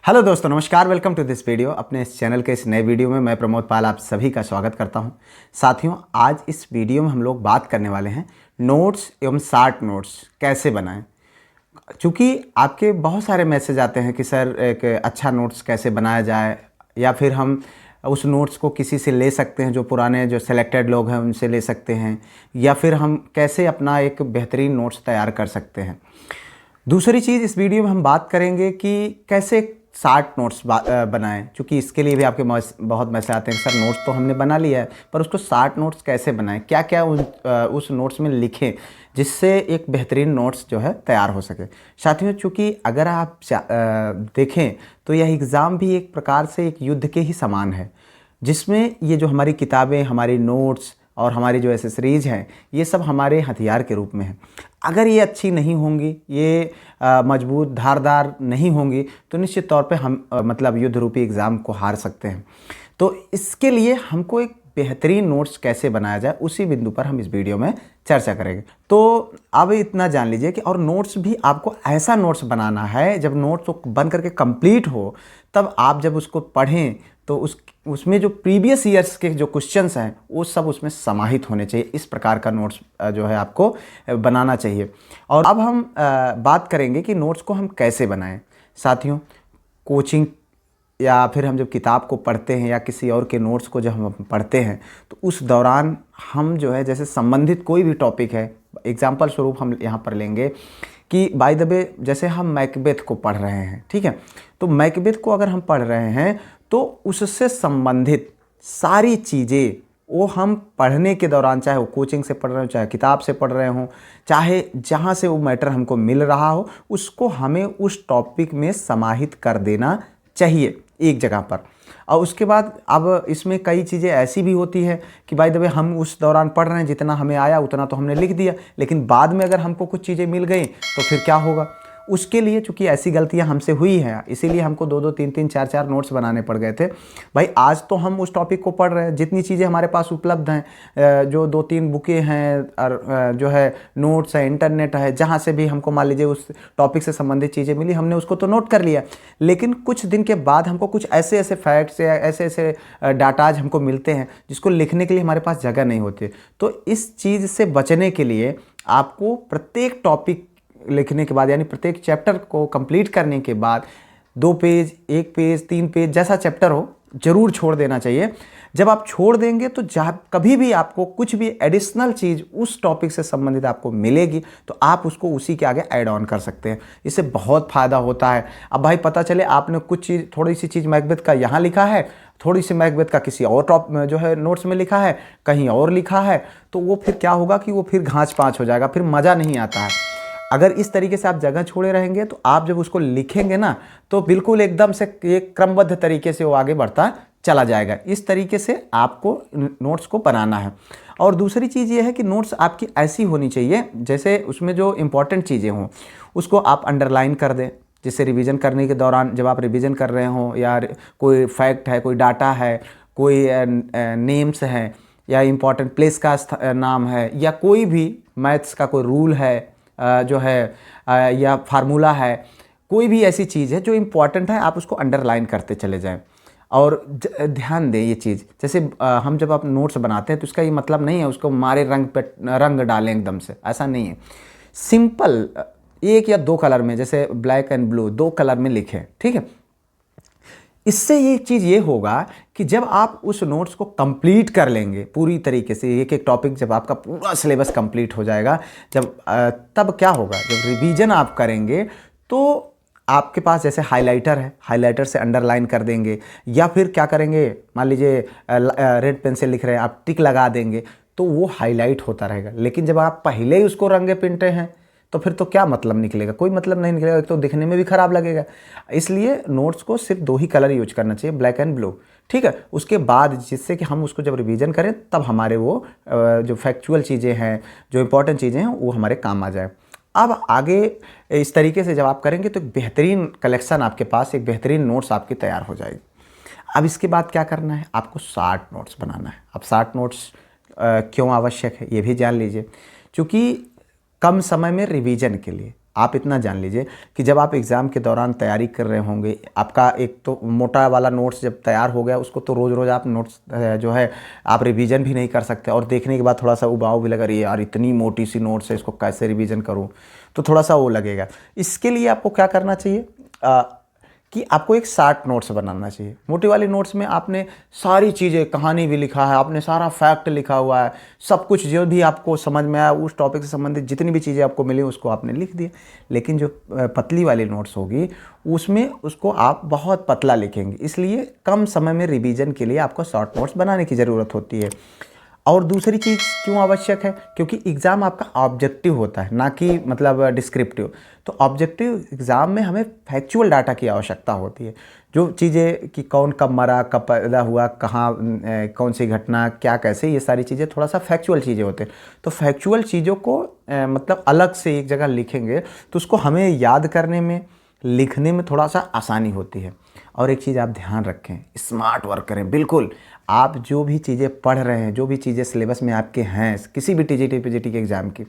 Hello दोस्तों, नमस्कार। Welcome to this video. अपने इस चैनल के इस नए वीडियो में मैं प्रमोद पाल आप सभी का स्वागत करता हूं। साथियों, आज इस वीडियो में हम लोग बात करने वाले हैं नोट्स एवं शार्ट नोट्स कैसे बनाएं। चूँकि आपके बहुत सारे मैसेज आते हैं कि सर एक अच्छा नोट्स कैसे बनाया जाए, या फिर हम उस नोट्स को किसी से ले सकते हैं, जो पुराने जो सेलेक्टेड लोग हैं उनसे ले सकते हैं, या फिर हम कैसे अपना एक बेहतरीन नोट्स तैयार कर सकते हैं। दूसरी चीज़, इस वीडियो में हम बात करेंगे कि कैसे शार्ट नोट्स बनाएं। क्योंकि इसके लिए भी आपके बहुत मैसेज आते हैं, सर नोट्स तो हमने बना लिया है पर उसको शार्ट नोट्स कैसे बनाएं, क्या क्या उस नोट्स में लिखें जिससे एक बेहतरीन नोट्स जो है तैयार हो सके। साथियों, चूँकि अगर आप देखें तो यह एग्ज़ाम भी एक प्रकार से एक युद्ध के ही समान है, जिसमें ये जो हमारी किताबें, हमारी नोट्स और हमारी जो एसेसरीज हैं, ये सब हमारे हथियार के रूप में हैं। अगर ये अच्छी नहीं होंगी, ये मजबूत धारदार नहीं होंगी, तो निश्चित तौर पे हम मतलब युद्ध रूपी एग्ज़ाम को हार सकते हैं। तो इसके लिए हमको एक बेहतरीन नोट्स कैसे बनाया जाए, उसी बिंदु पर हम इस वीडियो में चर्चा करेंगे। तो अब इतना जान लीजिए कि और नोट्स भी आपको ऐसा नोट्स बनाना है, जब नोट्स बन करके कंप्लीट हो तब आप जब उसको पढ़ें तो उसमें जो प्रीवियस ईयर्स के जो क्वेश्चंस हैं वो सब उसमें समाहित होने चाहिए। इस प्रकार का नोट्स जो है आपको बनाना चाहिए। और अब हम बात करेंगे कि नोट्स को हम कैसे बनाएं। साथियों, कोचिंग या फिर हम जब किताब को पढ़ते हैं या किसी और के नोट्स को जब हम पढ़ते हैं तो उस दौरान हम जो है, जैसे संबंधित कोई भी टॉपिक है, एग्जाम्पल स्वरूप हम यहाँ पर लेंगे कि बाय द वे जैसे हम मैकबेथ को पढ़ रहे हैं, ठीक है, तो मैकबेथ को अगर हम पढ़ रहे हैं तो उससे संबंधित सारी चीज़ें वो हम पढ़ने के दौरान, चाहे वो कोचिंग से पढ़ रहे हो, चाहे किताब से पढ़ रहे हों, चाहे जहाँ से वो मैटर हमको मिल रहा हो, उसको हमें उस टॉपिक में समाहित कर देना चाहिए एक जगह पर। और उसके बाद अब इसमें कई चीज़ें ऐसी भी होती है कि बाय द वे हम उस दौरान पढ़ रहे हैं, जितना हमें आया उतना तो हमने लिख दिया, लेकिन बाद में अगर हमको कुछ चीज़ें मिल गई तो फिर क्या होगा। उसके लिए चूँकि ऐसी गलतियां हमसे हुई हैं, इसीलिए हमको 2-2, 3-3, 4-4 नोट्स बनाने पड़ गए थे। भाई आज तो हम उस टॉपिक को पढ़ रहे हैं, जितनी चीज़ें हमारे पास उपलब्ध हैं, जो 2-3 बुकें हैं और जो है नोट्स है, इंटरनेट है, जहाँ से भी हमको मान लीजिए उस टॉपिक से संबंधित चीज़ें मिली, हमने उसको तो नोट कर लिया। लेकिन कुछ दिन के बाद हमको कुछ ऐसे ऐसे फैक्ट्स या ऐसे ऐसे डाटाज हमको मिलते हैं जिसको लिखने के लिए हमारे पास जगह नहीं होती। तो इस चीज़ से बचने के लिए आपको प्रत्येक टॉपिक लिखने के बाद, यानी प्रत्येक चैप्टर को कंप्लीट करने के बाद 2 पेज, 1 पेज, 3 पेज, जैसा चैप्टर हो, जरूर छोड़ देना चाहिए। जब आप छोड़ देंगे तो जब कभी भी आपको कुछ भी एडिशनल चीज़ उस टॉपिक से संबंधित आपको मिलेगी तो आप उसको उसी के आगे ऐड ऑन कर सकते हैं। इससे बहुत फ़ायदा होता है। अब भाई पता चले आपने कुछ चीज़, थोड़ी सी चीज़ मैकबेथ का यहाँ लिखा है, थोड़ी सी मैकबेथ का किसी और जो है नोट्स में लिखा है, कहीं और लिखा है, तो वो फिर क्या होगा कि वो फिर घाँच पाँच हो जाएगा, फिर मज़ा नहीं आता है। अगर इस तरीके से आप जगह छोड़े रहेंगे तो आप जब उसको लिखेंगे ना तो बिल्कुल एकदम से एक क्रमबद्ध तरीके से वो आगे बढ़ता चला जाएगा। इस तरीके से आपको नोट्स को बनाना है। और दूसरी चीज़ ये है कि नोट्स आपकी ऐसी होनी चाहिए, जैसे उसमें जो इम्पोर्टेंट चीज़ें हों उसको आप अंडरलाइन कर दें, जिससे रिवीजन करने के दौरान जब आप रिवीजन कर रहे हों, या कोई फैक्ट है, कोई डाटा है, कोई नेम्स हैं, या इम्पॉर्टेंट प्लेस का नाम है, या कोई भी मैथ्स का कोई रूल है जो है, या फार्मूला है, कोई भी ऐसी चीज़ है जो इम्पॉर्टेंट है, आप उसको अंडरलाइन करते चले जाएं। और ध्यान दें ये चीज़, जैसे हम जब आप नोट्स बनाते हैं तो इसका ये मतलब नहीं है उसको मारे रंग पे रंग डालें एकदम से, ऐसा नहीं है। सिंपल 1 या 2 कलर में, जैसे ब्लैक एंड ब्लू 2 कलर में लिखें, ठीक है। इससे ये चीज़ ये होगा कि जब आप उस नोट्स को कंप्लीट कर लेंगे पूरी तरीके से, एक एक टॉपिक जब आपका पूरा सिलेबस कंप्लीट हो जाएगा, जब तब क्या होगा, जब रिवीजन आप करेंगे तो आपके पास जैसे हाइलाइटर है, हाइलाइटर से अंडरलाइन कर देंगे, या फिर क्या करेंगे, मान लीजिए रेड पेन से लिख रहे हैं, आप टिक लगा देंगे तो वो हाईलाइट होता रहेगा। लेकिन जब आप पहले ही उसको रंगे पिंटे हैं तो फिर तो क्या मतलब निकलेगा, कोई मतलब नहीं निकलेगा, तो दिखने में भी ख़राब लगेगा। इसलिए नोट्स को सिर्फ 2 ही कलर यूज करना चाहिए, ब्लैक एंड ब्लू, ठीक है। उसके बाद जिससे कि हम उसको जब रिवीजन करें तब हमारे वो जो फैक्चुअल चीज़ें हैं, जो इंपॉर्टेंट चीज़ें हैं, वो हमारे काम आ जाए। अब आगे इस तरीके से जब आप करेंगे तो एक बेहतरीन कलेक्शन आपके पास, एक बेहतरीन नोट्स आपकी तैयार हो जाएगी। अब इसके बाद क्या करना है, आपको शार्ट नोट्स बनाना है। अब शार्ट नोट्स क्यों आवश्यक है ये भी जान लीजिए। क्योंकि कम समय में रिवीजन के लिए आप इतना जान लीजिए कि जब आप एग्ज़ाम के दौरान तैयारी कर रहे होंगे, आपका एक तो मोटा वाला नोट्स जब तैयार हो गया, उसको तो रोज़ रोज़ आप नोट्स जो है आप रिवीजन भी नहीं कर सकते, और देखने के बाद थोड़ा सा उबाऊ भी लगा, अरे यार इतनी मोटी सी नोट्स है, इसको कैसे रिवीजन करूँ, तो थोड़ा सा वो लगेगा। इसके लिए आपको क्या करना चाहिए कि आपको एक शार्ट नोट्स बनाना चाहिए। मोटी वाली नोट्स में आपने सारी चीज़ें, कहानी भी लिखा है आपने, सारा फैक्ट लिखा हुआ है, सब कुछ जो भी आपको समझ में आया उस टॉपिक से संबंधित जितनी भी चीज़ें आपको मिली उसको आपने लिख दिया। लेकिन जो पतली वाली नोट्स होगी उसमें उसको आप बहुत पतला लिखेंगे, इसलिए कम समय में रिवीजन के लिए आपको शॉर्ट नोट्स बनाने की ज़रूरत होती है। और दूसरी चीज़ क्यों आवश्यक है, क्योंकि एग्ज़ाम आपका ऑब्जेक्टिव होता है, ना कि मतलब डिस्क्रिप्टिव। तो ऑब्जेक्टिव एग्ज़ाम में हमें फैक्चुअल डाटा की आवश्यकता होती है, जो चीज़ें कि कौन कब मरा, कब पैदा हुआ, कहाँ कौन सी घटना, क्या कैसे, ये सारी चीज़ें थोड़ा सा फैक्चुअल चीज़ें होते हैं। तो फैक्चुअल चीज़ों को मतलब अलग से एक जगह लिखेंगे तो उसको हमें याद करने में, लिखने में थोड़ा सा आसानी होती है। और एक चीज़ आप ध्यान रखें, स्मार्ट वर्क करें। बिल्कुल आप जो भी चीज़ें पढ़ रहे हैं, जो भी चीज़ें सिलेबस में आपके हैं किसी भी टीजीटी पीजीटी के एग्ज़ाम की,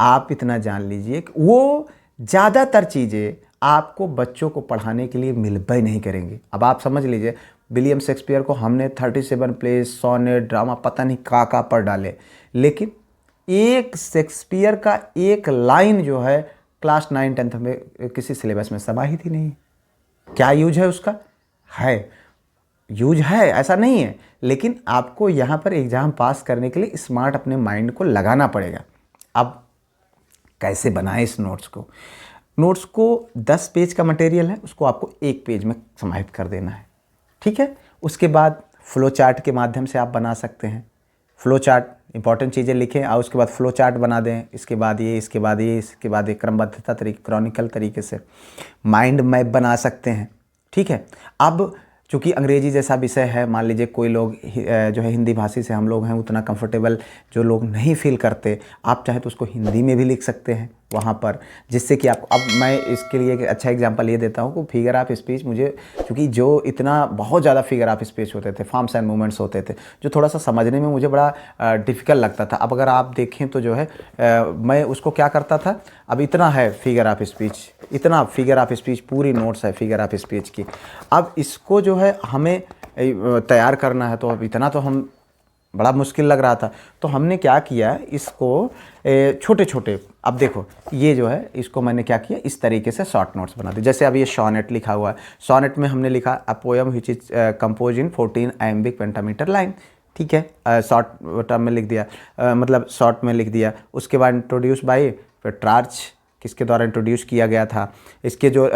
आप इतना जान लीजिए कि वो ज़्यादातर चीज़ें आपको बच्चों को पढ़ाने के लिए मिलबे नहीं करेंगी। अब आप समझ लीजिए, विलियम शेक्सपियर को हमने 37 प्लेस, सोनेट, ड्रामा पता नहीं का पढ़ डाले, लेकिन एक शेक्सपियर का एक लाइन जो है क्लास 9-10 में किसी सिलेबस में समाहित ही नहीं। क्या यूज है उसका? है यूज है, ऐसा नहीं है, लेकिन आपको यहाँ पर एग्ज़ाम पास करने के लिए स्मार्ट अपने माइंड को लगाना पड़ेगा। अब कैसे बनाएं इस नोट्स को? नोट्स को 10 पेज का मटेरियल है, उसको आपको 1 पेज में समाहित कर देना है, ठीक है। उसके बाद फ्लो चार्ट के माध्यम से आप बना सकते हैं। फ्लो चार्ट, इंपॉर्टेंट चीज़ें लिखें और उसके बाद फ्लो चार्ट बना दें, इसके बाद ये, इसके बाद ये, इसके बाद ये, क्रमबद्धता तरीके, क्रॉनिकल तरीके से माइंड मैप बना सकते हैं, ठीक है। अब चूँकि अंग्रेजी जैसा विषय है, मान लीजिए कोई लोग जो है हिंदी भाषी से हम लोग हैं उतना कंफर्टेबल जो लोग नहीं फील करते, आप चाहे तो उसको हिंदी में भी लिख सकते हैं वहाँ पर, जिससे कि आप, अब मैं इसके लिए एक अच्छा एग्जांपल ये देता हूँ कि फिगर ऑफ स्पीच मुझे, क्योंकि जो इतना बहुत ज़्यादा फिगर ऑफ स्पीच होते थे, फॉर्म्स एंड मूवमेंट्स होते थे, जो थोड़ा सा समझने में मुझे बड़ा डिफ़िकल्ट लगता था। अब अगर आप देखें तो जो है मैं उसको क्या करता था, अब इतना है फिगर ऑफ स्पीच, इतना फिगर ऑफ स्पीच पूरी नोट्स है फिगर ऑफ स्पीच की। अब इसको जो है हमें तैयार करना है, तो अब इतना तो हम, बड़ा मुश्किल लग रहा था, तो हमने क्या किया, इसको छोटे छोटे, अब देखो ये जो है इसको मैंने क्या किया, इस तरीके से शॉर्ट नोट्स बना दिए। जैसे अब ये सोनेट लिखा हुआ है, सोनेट में हमने लिखा a poem which is compose in 14 iambic pentameter line, ठीक है, शॉर्ट टर्म में लिख दिया, मतलब शॉर्ट में लिख दिया। उसके बाद इंट्रोड्यूस बाय पेट्रार्च, किसके द्वारा इंट्रोड्यूस किया गया था, इसके जो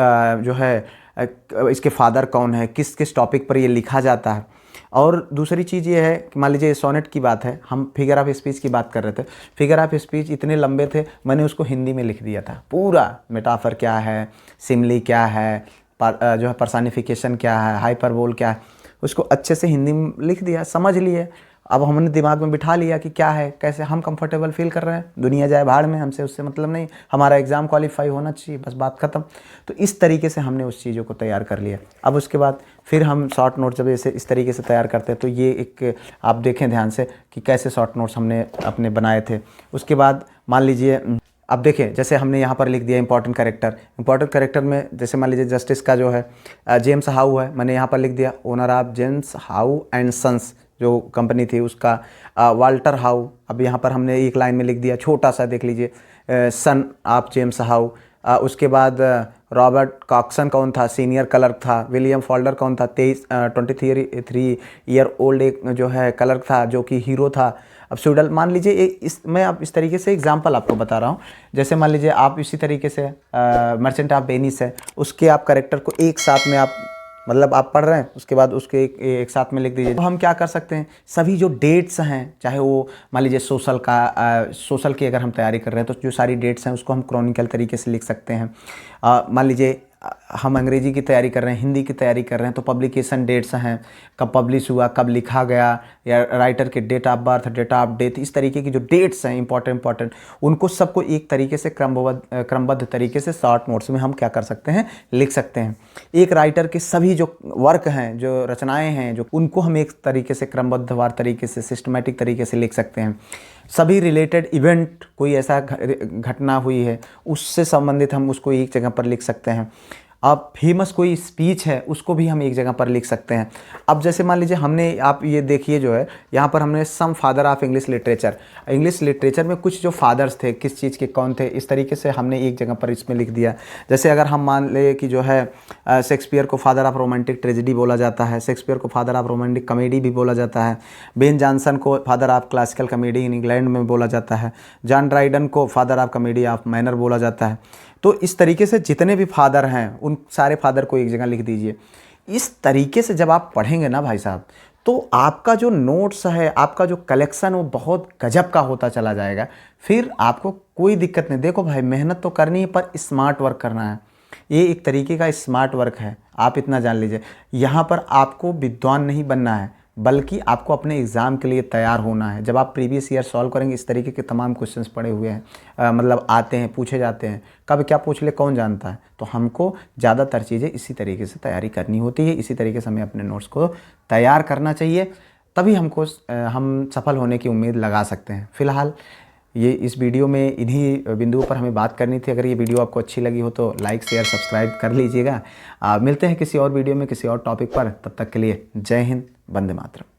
है इसके फादर कौन है, किस किस टॉपिक पर ये लिखा जाता है। और दूसरी चीज़ ये है कि मान लीजिए सोनेट की बात है, हम फिगर ऑफ स्पीच की बात कर रहे थे, फिगर ऑफ स्पीच इतने लंबे थे, मैंने उसको हिंदी में लिख दिया था पूरा, मेटाफर क्या है, सिमली क्या है, जो है पर्सनिफिकेशन क्या है, हाइपरबोल क्या है, उसको अच्छे से हिंदी में लिख दिया, समझ लिए। अब हमने दिमाग में बिठा लिया कि क्या है, कैसे हम कंफर्टेबल फील कर रहे हैं, दुनिया जाए भाड़ में, हमसे उससे मतलब नहीं, हमारा एग्ज़ाम क्वालिफाई होना चाहिए, बस बात ख़त्म। तो इस तरीके से हमने उस चीज़ों को तैयार कर लिया। अब उसके बाद फिर हम शॉर्ट नोट जब ऐसे इस तरीके से तैयार करते हैं, तो ये एक आप देखें ध्यान से कि कैसे शॉर्ट नोट्स हमने अपने बनाए थे। उसके बाद मान लीजिए, अब देखें जैसे हमने यहाँ पर लिख दिया इंपॉर्टेंट कैरेक्टर में, जैसे मान लीजिए जस्टिस का जो है जेम्स हाउ है, मैंने यहाँ पर लिख दिया owner of James How and Sons, जो कंपनी थी उसका वाल्टर हाउ। अब यहाँ पर हमने एक लाइन में लिख दिया, छोटा सा देख लीजिए, सन ऑफ जेम्स हाउ। उसके बाद रॉबर्ट कॉक्सन कौन था, सीनियर क्लर्क था। विलियम फोल्डर कौन था, 23 ईयर ओल्ड एक जो है क्लर्क था, जो कि हीरो था। अब स्यूडल, मान लीजिए मैं अब इस तरीके से एग्जांपल आपको बता रहा हूँ, जैसे मान लीजिए आप इसी तरीके से मर्चेंट ऑफ वेनिस है, उसके आप कैरेक्टर को एक साथ में आप, मतलब आप पढ़ रहे हैं, उसके बाद उसके एक साथ में लिख दीजिए। तो हम क्या कर सकते हैं, सभी जो डेट्स हैं, चाहे वो मान लीजिए सोशल की अगर हम तैयारी कर रहे हैं, तो जो सारी डेट्स हैं उसको हम क्रॉनिकल तरीके से लिख सकते हैं। मान लीजिए हम अंग्रेजी की तैयारी कर रहे हैं, हिंदी की तैयारी कर रहे हैं, तो पब्लिकेशन डेट्स हैं, कब पब्लिश हुआ, कब लिखा गया, या राइटर के date of birth, date of death, इस तरीके की जो डेट्स हैं इंपॉर्टेंट, उनको सबको एक तरीके से क्रमबद्ध तरीके से शॉर्ट नोट्स में हम क्या कर सकते हैं, लिख सकते हैं। एक राइटर के सभी जो वर्क हैं, जो रचनाएँ हैं, जो उनको हम एक तरीके से क्रमबद्धवार तरीके से, सिस्टमेटिक तरीके से लिख सकते हैं। सभी रिलेटेड इवेंट, कोई ऐसा घटना हुई है उससे संबंधित हम उसको एक जगह पर लिख सकते हैं। अब फेमस कोई स्पीच है उसको भी हम एक जगह पर लिख सकते हैं। अब जैसे मान लीजिए हमने, आप ये देखिए जो है यहाँ पर हमने सम फादर ऑफ इंग्लिश लिटरेचर में कुछ जो फादर्स थे किस चीज़ के कौन थे, इस तरीके से हमने एक जगह पर इसमें लिख दिया। जैसे अगर हम मान ले कि जो है शेक्सपियर को फादर ऑफ रोमांटिक ट्रेजेडी बोला जाता है, शेक्सपियर को फादर ऑफ रोमांटिक कॉमेडी भी बोला जाता है, बेन जॉनसन को father of classical comedy in England में बोला जाता है, जॉन ड्राइडन को father of comedy of manner बोला जाता है। तो इस तरीके से जितने भी फादर हैं उन सारे फादर को एक जगह लिख दीजिए। इस तरीके से जब आप पढ़ेंगे ना भाई साहब, तो आपका जो नोट्स है, आपका जो कलेक्शन वो बहुत गजब का होता चला जाएगा। फिर आपको कोई दिक्कत नहीं। देखो भाई, मेहनत तो करनी है पर स्मार्ट वर्क करना है। ये एक तरीके का स्मार्ट वर्क है, आप इतना जान लीजिए। यहाँ पर आपको विद्वान नहीं बनना है बल्कि आपको अपने एग्ज़ाम के लिए तैयार होना है। जब आप प्रीवियस ईयर सॉल्व करेंगे, इस तरीके के तमाम क्वेश्चंस पड़े हुए हैं, मतलब आते हैं, पूछे जाते हैं, कब क्या पूछ ले कौन जानता है। तो हमको ज़्यादातर चीज़ें इसी तरीके से तैयारी करनी होती है, इसी तरीके से हमें अपने नोट्स को तैयार करना चाहिए, तभी हम सफल होने की उम्मीद लगा सकते हैं। फ़िलहाल ये इस वीडियो में इन्हीं बिंदुओं पर हमें बात करनी थी। अगर ये वीडियो आपको अच्छी लगी हो तो लाइक शेयर सब्सक्राइब कर लीजिएगा। मिलते हैं किसी और वीडियो में किसी और टॉपिक पर। तब तक के लिए जय हिंद, वंदे मातरम।